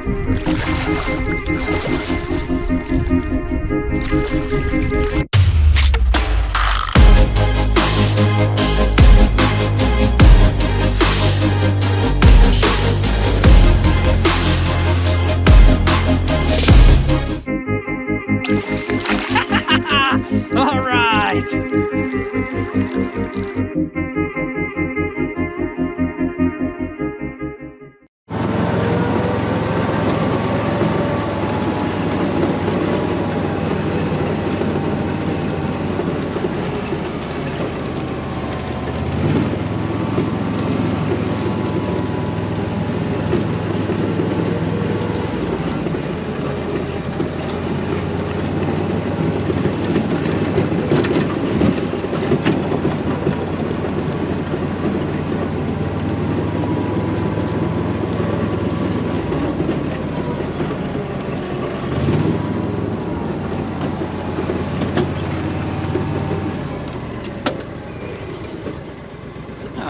All right.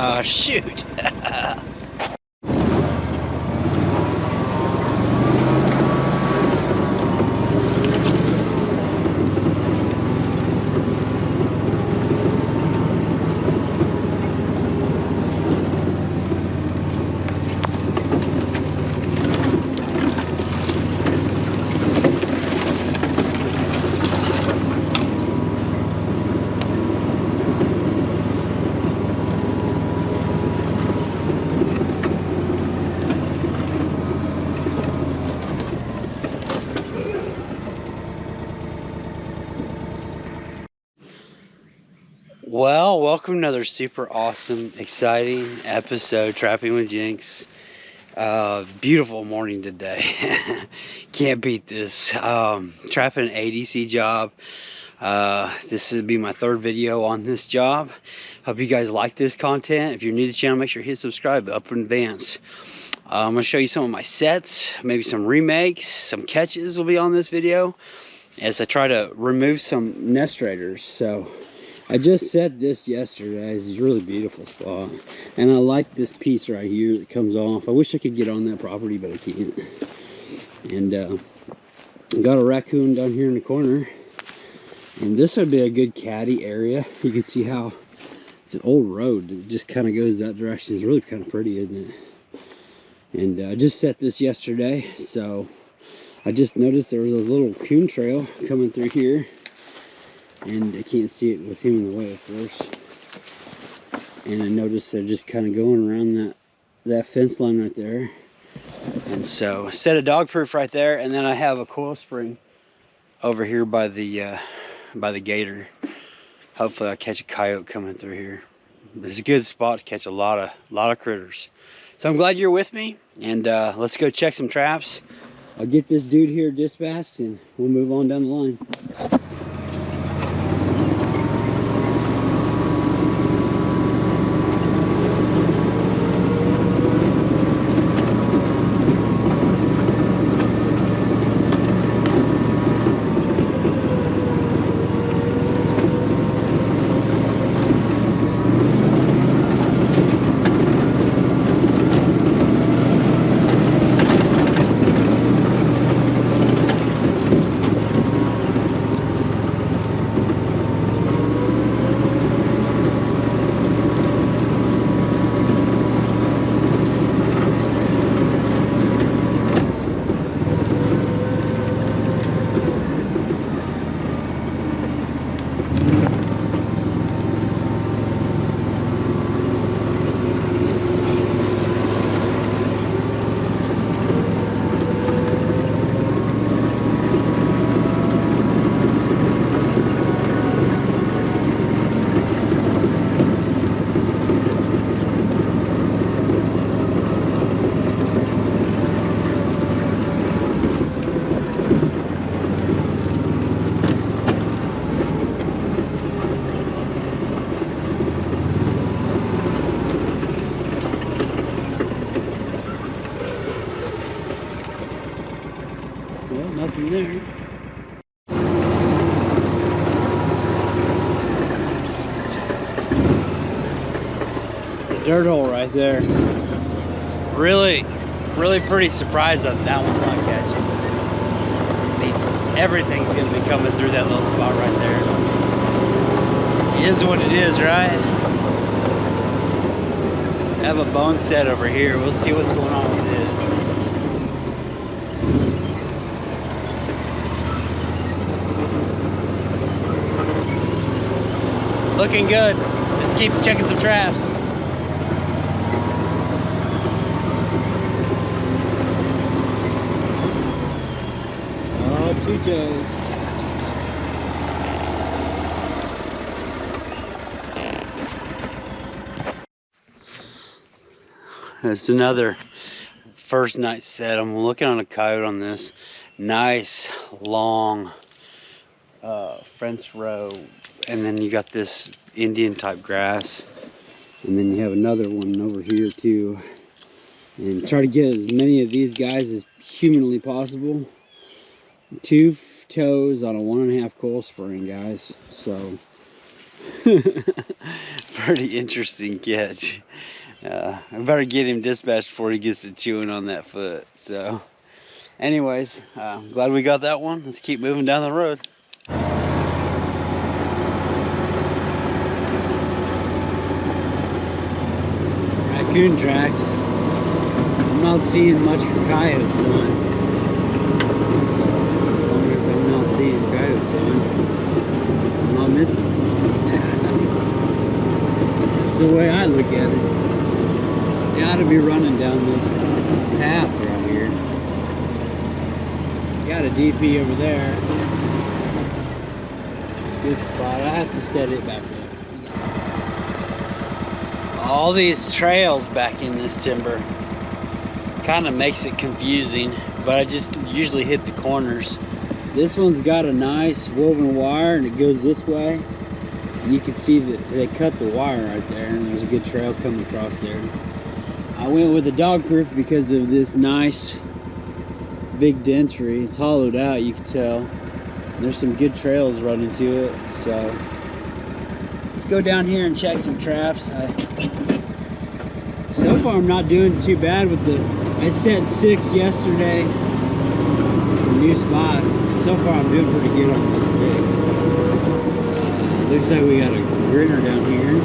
Oh, shoot. Well, welcome to another super awesome, exciting episode, Trapping with Jinx. Beautiful morning today. Can't beat this. Trapping an ADC job. This will be my third video on this job. Hope you guys like this content. If you're new to the channel, make sure you hit subscribe. Upland VANCE. I'm going to show you some of my sets, maybe some remakes, some catches will be on this video as I try to remove some nest raiders. So I just set this yesterday. It's a really beautiful spot, and I like this piece right here that comes off. I wish I could get on that property, but I can't. And got a raccoon down here in the corner, and this would be a good caddy area. You can see how it's an old road. It just kind of goes that direction. It's really kind of pretty, isn't it? And I just set this yesterday, so I just noticed there was a little coon trail coming through here. And I can't see it with him in the way, of course. And I noticed they're just kind of going around that fence line right there. And so I set a dog proof right there, and then I have a coil spring over here by the gator. Hopefully I'll catch a coyote coming through here. It's a good spot to catch a lot of critters. So I'm glad you're with me, and let's go check some traps. I'll get this dude here dispatched, and we'll move on down the line. Nothing there. The dirt hole right there. Really? Really pretty surprised on that one not catching. I mean, everything's gonna be coming through that little spot right there. It is what it is, right? I have a bone set over here. We'll see what's going on with it. Looking good. Let's keep checking some traps. Oh, 2 toes. It's another first night set. I'm looking on a coyote on this nice long fence row, and then you got this Indian type grass, and then you have another one over here too. And try to get as many of these guys as humanly possible. 2 toes on a 1.5 coil spring, guys. So pretty interesting catch. I better get him dispatched before he gets to chewing on that foot. So anyways, glad we got that one. Let's keep moving down the road. Raccoon tracks. I'm not seeing much for coyotes, son. So as long as I'm not seeing coyotes, son, I'm not missing. That's the way I look at it. You ought to be running down this path right here. Got a DP over there. Good spot. I have to set it back up. All these trails back in this timber kind of makes it confusing, but I just usually hit the corners. This one's got a nice woven wire and it goes this way. And you can see that they cut the wire right there, and there's a good trail coming across there. I went with a dog proof because of this nice big dentry. It's hollowed out, you can tell. And there's some good trails running to it. So let's go down here and check some traps. So far I'm not doing too bad with the, I set 6 yesterday in some new spots. So far I'm doing pretty good on those 6. Looks like we got a grinner down here.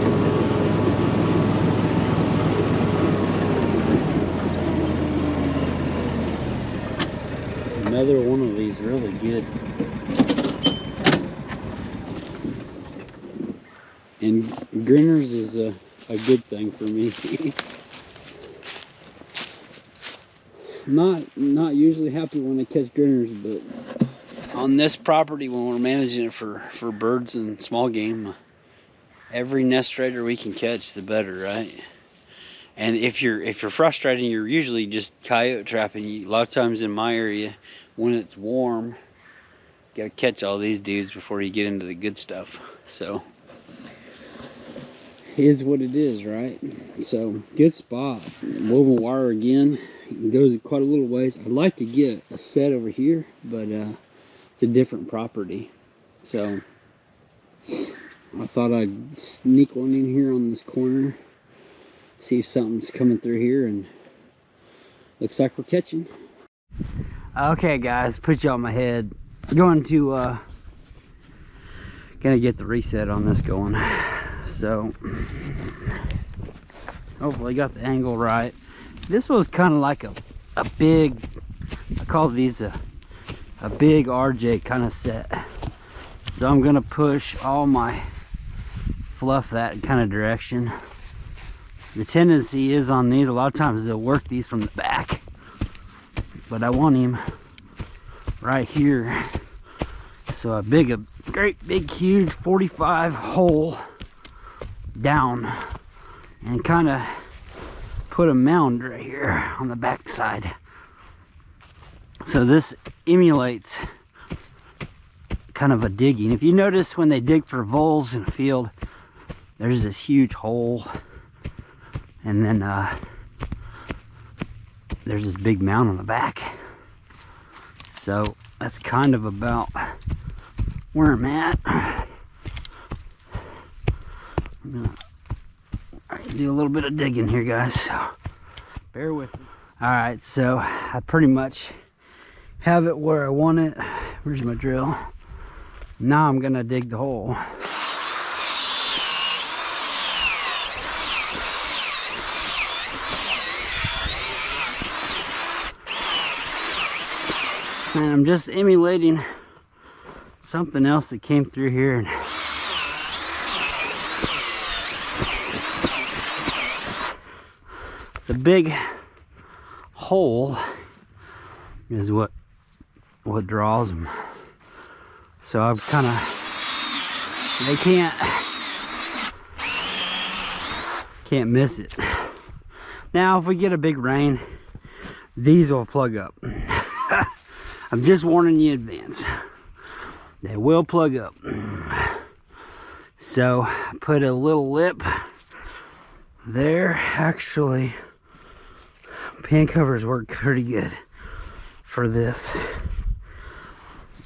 Another one of these really good. And grinners is a good thing for me. Not usually happy when I catch grinners, but on this property, when we're managing it for birds and small game, every nest raider we can catch, the better, right? And if you're frustrating, you're usually just coyote trapping. A lot of times in my area, when it's warm, you gotta catch all these dudes before you get into the good stuff. So is what it is, right? So good spot. Woven wire again. It goes quite a little ways. I'd like to get a set over here, but it's a different property. So I thought I'd sneak one in here on this corner, see if something's coming through here, and looks like we're catching. Okay guys, put you on my head. Going to gonna get the reset on this going. So hopefully got the angle right. This was kind of like a big, I call these a big RJ kind of set. So I'm gonna push all my fluff that kind of direction. The tendency is on these, a lot of times they'll work these from the back, but I want him right here. So a great big huge 45 hole down and kind of put a mound right here on the back side. So this emulates kind of a digging. If you notice when they dig for voles in a field, there's this huge hole, and then there's this big mound on the back. So that's kind of about where I'm at. I'm gonna do a little bit of digging here, guys, so bear with me. All right, so I pretty much have it where I want it. Where's my drill? Now I'm gonna dig the hole. And I'm just emulating something else that came through here. And the big hole is what draws them. So I've kind of, they can't miss it. Now if we get a big rain, these will plug up. I'm just warning you in advance. They will plug up. So I put a little lip there. Actually, pan covers work pretty good for this.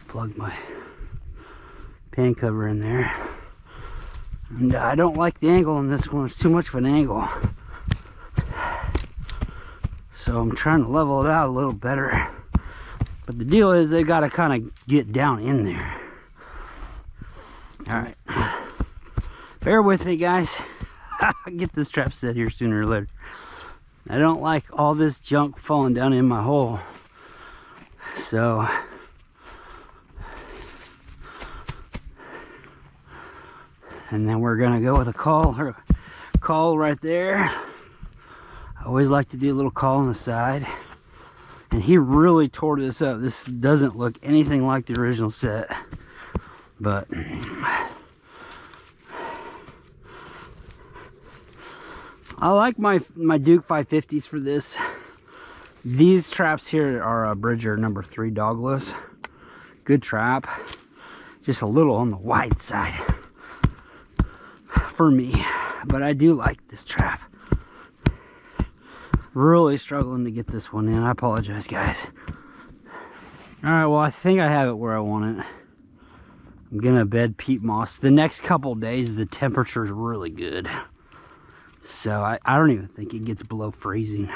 Plug my pan cover in there. And I don't like the angle on this one. It's too much of an angle. So I'm trying to level it out a little better. But the deal is they got to kind of get down in there. All right. Bear with me, guys. I'll get this trap set here sooner or later. I don't like all this junk falling down in my hole. So and then we're gonna go with a call right there. I always like to do a little call on the side. And he really tore this up. This doesn't look anything like the original set. But I like my Duke 550s for this. These traps here are a Bridger number 3 dogless. Good trap. Just a little on the wide side for me. But I do like this trap. Really struggling to get this one in. I apologize, guys. Alright, well, I think I have it where I want it. I'm gonna bed peat moss. The next couple days, the temperature's really good. So I don't even think it gets below freezing.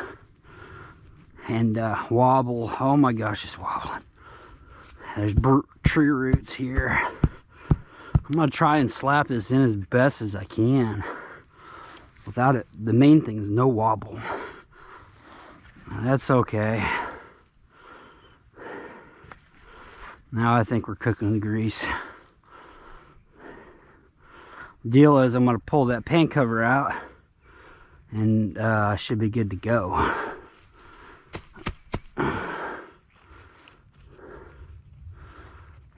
And wobble. Oh my gosh, it's wobbling. There's tree roots here. I'm gonna try and slap this in as best as I can. Without it, the main thing is no wobble. That's okay. Now I think we're cooking the grease. Deal is I'm going to pull that pan cover out and I should be good to go.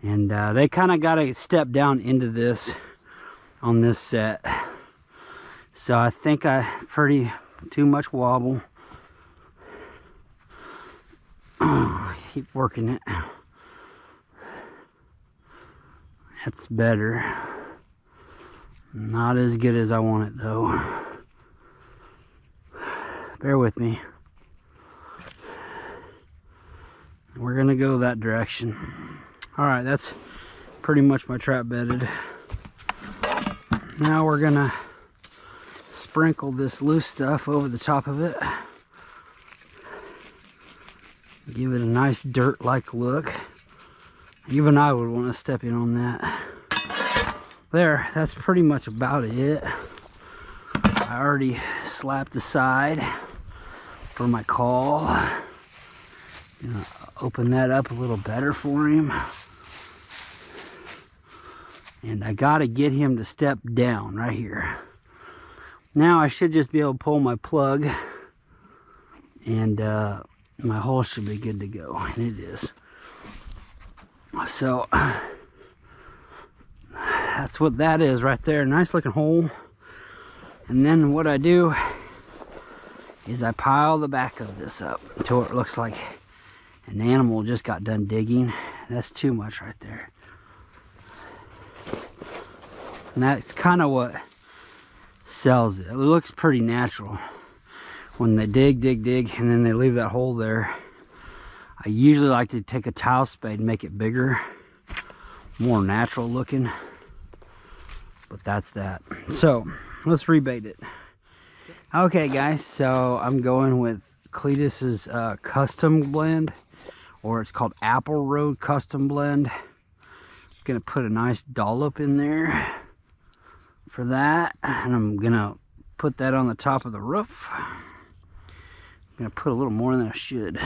And they kind of got to step down into this on this set. So I think I pretty too much wobble. Keep working it. That's better. Not as good as I want it though. Bear with me. We're gonna go that direction. Alright, that's pretty much my trap bedded. Now we're gonna sprinkle this loose stuff over the top of it. Give it a nice dirt-like look. Even I would want to step in on that. There, that's pretty much about it. I already slapped the side for my call. Gonna open that up a little better for him. And I gotta get him to step down right here. Now I should just be able to pull my plug and my hole should be good to go, and it is. So that's what that is right there. Nice looking hole. And then what I do is I pile the back of this up until it looks like an animal just got done digging. That's too much right there. And that's kind of what sells it. It looks pretty natural. When they dig, and then they leave that hole there. I usually like to take a tile spade and make it bigger, more natural looking. But that's that. So let's rebait it. Okay guys, so I'm going with Cletus's custom blend, or it's called Apple Road Custom Blend. Gonna put a nice dollop in there for that, and I'm gonna put that on the top of the roof. I'm gonna put a little more than I should.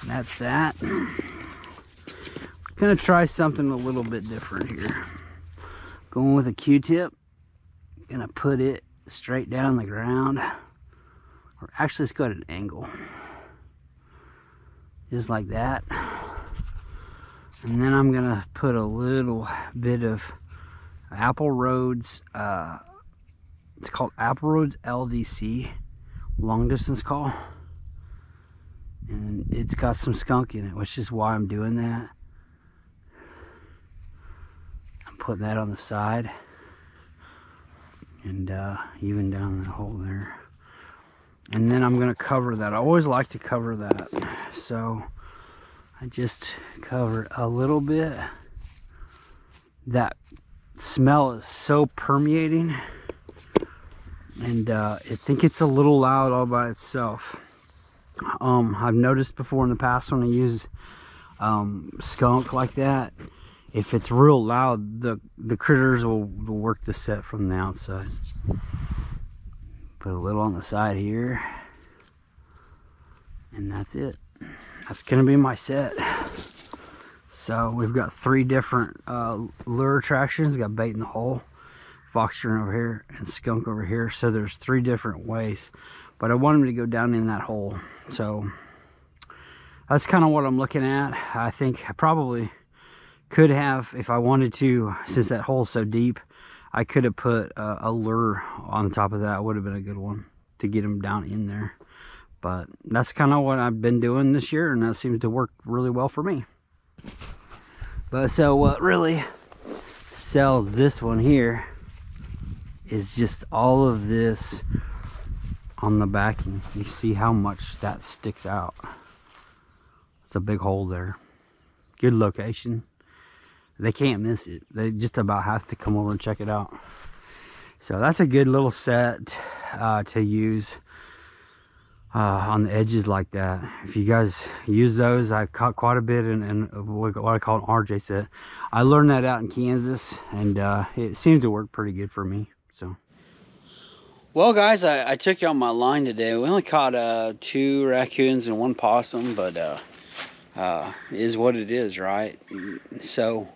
That's that. Gonna try something a little bit different here. Going with a Q-tip. Gonna put it straight down the ground, or actually let's go at an angle. Just like that. And then I'm gonna put a little bit of Apple Roads, it's called Apple Roads LDC, long distance call. And it's got some skunk in it, which is why I'm doing that. I'm putting that on the side. And even down the hole there. And then I'm gonna cover that. I always like to cover that. So I just cover a little bit. That smell is so permeating. And I think it's a little loud all by itself. I've noticed before in the past when I use skunk like that, if it's real loud, the critters will work the set from the outside. Put a little on the side here, and that's it. That's gonna be my set. So we've got 3 different lure attractions. We've got bait in the hole, fox tern over here, and skunk over here. So there's 3 different ways, but I want them to go down in that hole. So that's kind of what I'm looking at. I think I probably could have, if I wanted to, since that hole's so deep, I could have put a lure on top of that. Would have been a good one to get them down in there. But that's kind of what I've been doing this year, and that seems to work really well for me. But so what really sells this one here is just all of this on the backing. You see how much that sticks out. It's a big hole there. Good location. They can't miss it. They just about have to come over and check it out. So that's a good little set to use on the edges like that. If you guys use those, I caught quite a bit in what I call an RJ set. I learned that out in Kansas, and it seems to work pretty good for me. So, well guys, I took you on my line today. We only caught 2 raccoons and 1 possum, but is what it is, right? So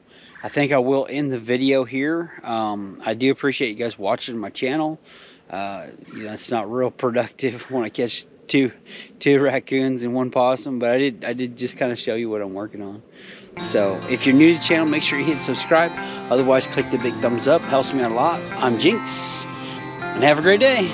I think I will end the video here. I do appreciate you guys watching my channel. You know, it's not real productive when I catch two raccoons and 1 possum, but I did just kind of show you what I'm working on. So if you're new to the channel, make sure you hit subscribe. Otherwise, click the big thumbs up. Helps me out a lot. I'm Jinx, and have a great day.